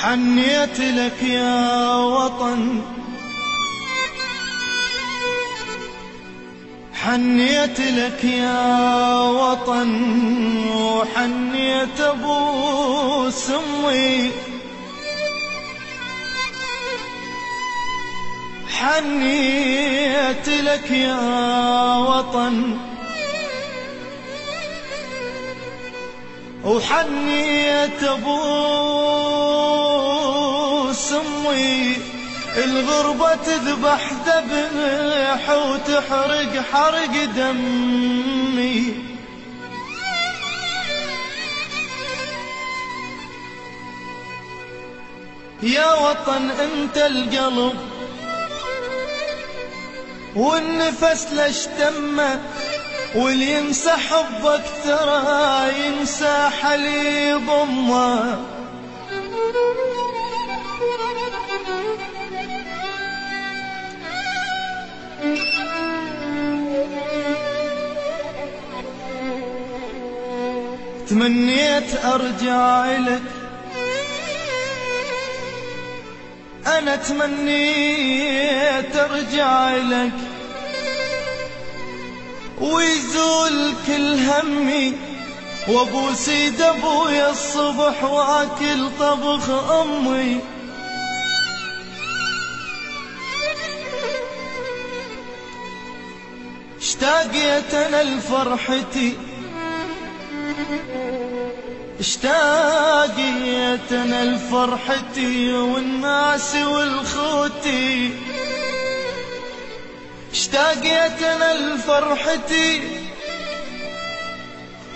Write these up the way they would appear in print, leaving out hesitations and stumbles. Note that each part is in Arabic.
حنيت لك يا وطن، حنيت لك يا وطن، وحنيت ابو سمي، حنيت لك يا وطن، وحنيت ابو سمي. الغربة تذبح ذبح وتحرق حرق دمي، يا وطن انت القلب والنفس لاشتمه، واللي ينسى حبك ترى ينسى حليب امه. تمنيت ارجع لك، انا تمنيت ارجع لك، ويزول كل همي، وابوس يد ابويا الصبح واكل طبخ امي. اشتاقيت انا لفرحتي، اشتاقيت انا لفرحتي والناس والخوتي، اشتاقيت انا لفرحتي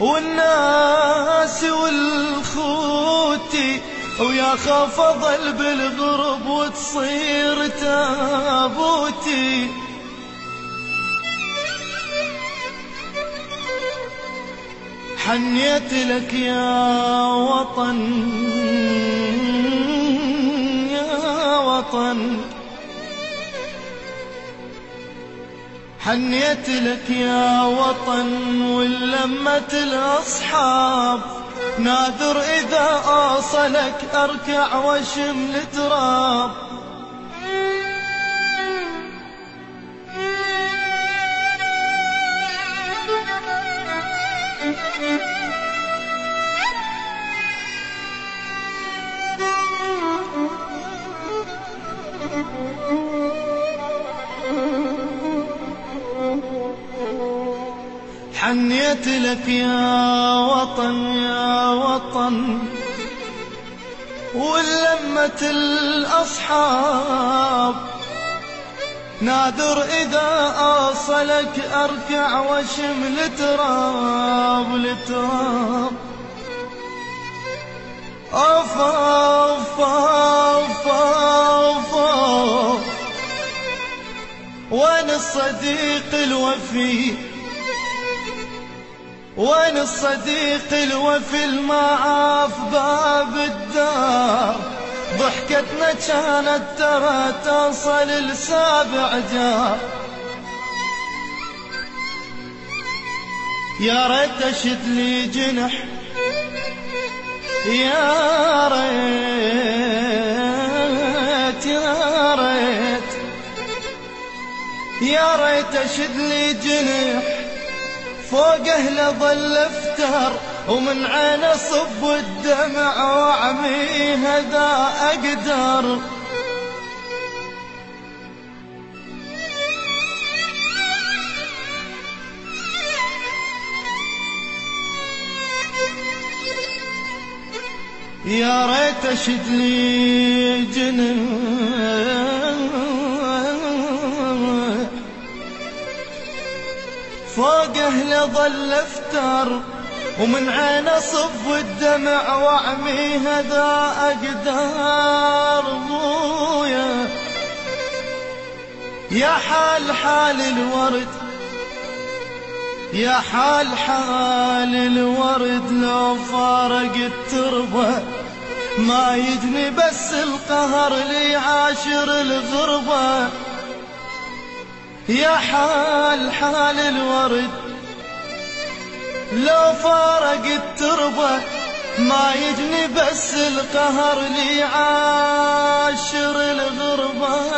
والناس والخوتي، ويا خاف اضل بالغرب وتصير تابوتي. حنيت لك يا وطن، يا وطن، حنيت لك يا وطن، ولمة الأصحاب ناذر إذا أوصلك أركع واشم التراب. حنيت لك يا وطن، يا وطن، ولمة الأصحاب نادر إذا أوصلك أركع واشم التراب التراب. أوف أوف أوف أوف أوف، وين الصديق الوفي، وين الصديق الوفي المعاف باب الدار. ضحكتنا كانت ترى توصل لسابع جار، يا ريت اشد لي جنح، يا ريت يا ريت يا ريت اشد لي جنح، فوقه لظل افتر ومن عينه صب الدمع واعمي هذا اقدر. يا ريت اشد لي جنح، فوقه لظل افتر ومن عينه صب الدمع واعمي هذا اقدر. ابويا يا حال حال الورد، يا حال حال الورد، لو فارق التربة ما يجني بس القهر لي عاشر الغربة. يا حال حال الورد، لو فارق التربة ما يجني بس القهر لي عاشر الغربة